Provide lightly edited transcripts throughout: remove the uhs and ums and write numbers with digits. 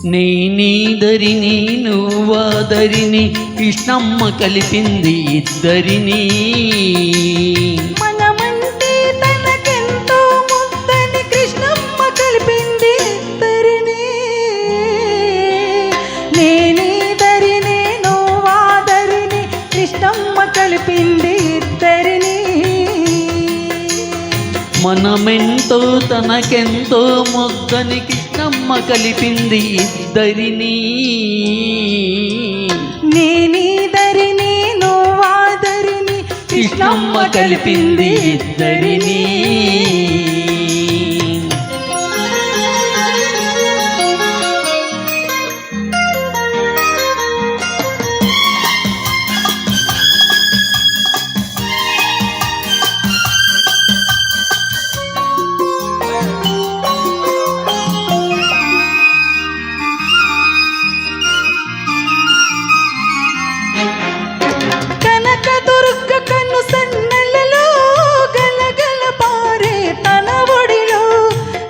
నేనీదరిని నువ్వాదరిని కృష్ణమ్మ కలిపింది ఇద్దరిని. మనమంటే తనకెంతో ముద్దని కృష్ణమ్మ కలిపింది ఇద్దరిని. నేనీదరిని నువ్వాదరిని కృష్ణమ్మ కలిపింది ఇద్దరిని. మనమెంతో తనకెంతో ముద్దని కృష్ణమ్మ కలిపింది ఇద్దరిని. నేనీదరిని నువ్వాదరిని కృష్ణమ్మ కలిపింది ఇద్దరిని. కనకదుర్గ కన్ను సన్నలలో గలగల పారే తన ఒడిలో.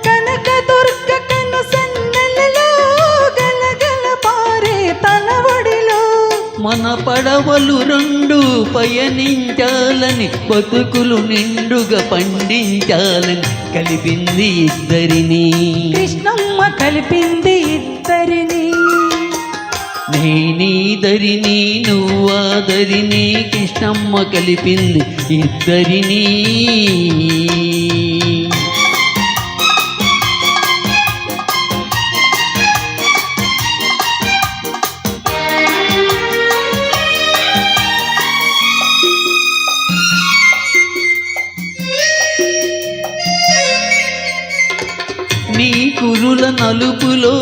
కనకదుర్గ కన్ను సన్నలలో గలగల పారే తన ఒడిలో. మన పడవలు రెండు పయనించాలని బతుకులు నిండుగా పండించాలని కలిపింది ఇద్దరిని. కృష్ణమ్మ కలిపింది ఇద్దరిని. నేనీదరిని నువ్వాదరిని కృష్ణమ్మ కలిపింది ఇద్దరిని. నీ కురుల నలుపులో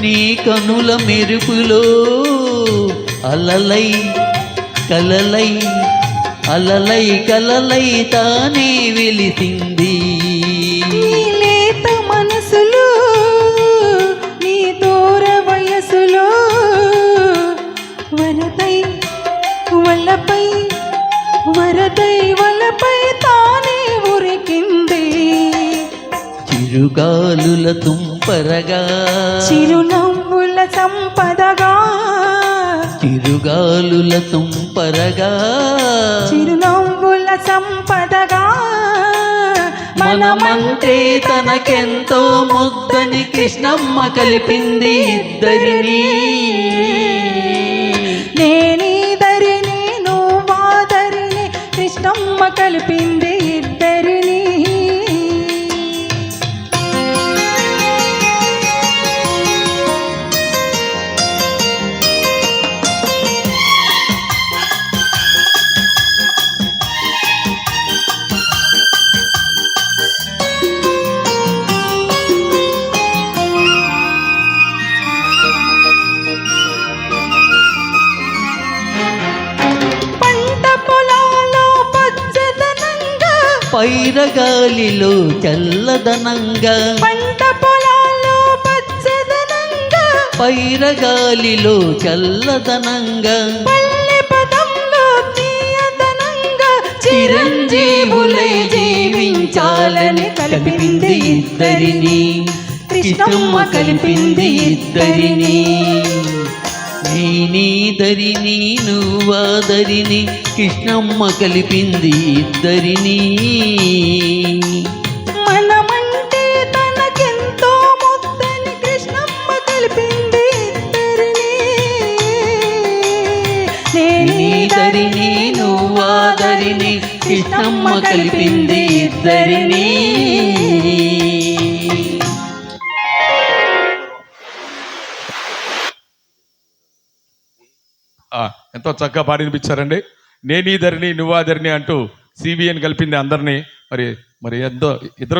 నీ కనుల మెరుపులో అలలై కలలై అలలై కలలై తానే వెలిసింది. నీ లేత మనసులో నీ దూర వయసులో వరదై వలపై వరదై వలపై తానే ఉరికింది. చిరుగాలుల తుంపరగా చిరునవ్వుల సంపదగా. చిరుగాలుల తుంపరగా చిరునవ్వుల సంపదగా. మనమంటే తనకెంతో ముద్దని కృష్ణమ్మ కలిపింది ఇద్దరిని. నేనీదరిని నువ్వాదరిని కృష్ణమ్మ కలిపింది ఇద్దరిని. పైరగాలిలో చల్లదనంగా పంట పొలాల్లో పచ్చదనంగా. పైరగాలిలో చల్లదనంగా పల్లె పదంలో తీయదనంగా. చిరంజీవులై జీవించాలని కలిపింది ఇద్దరిని. కృష్ణమ్మ కలిపింది ఇద్దరిని. నేనీదరిని నువ్వాదరిని కృష్ణమ్మ కలిపింది ఇద్దరిని. మనమంటే తనకెంతో ముద్దని కృష్ణమ్మ కలిపింది ఇద్దరిని. నేనీదరిని నువ్వాదరిని కృష్ణమ్మ కలిపింది ఇద్దరిని. ఎంతో చక్కగా పాడి వినిపించారండి. నేనీదరిని నువ్వాదరిని అంటూ సిబిఎన్ కలిపింది అందరినీ. మరి ఎంతో ఇద్దరు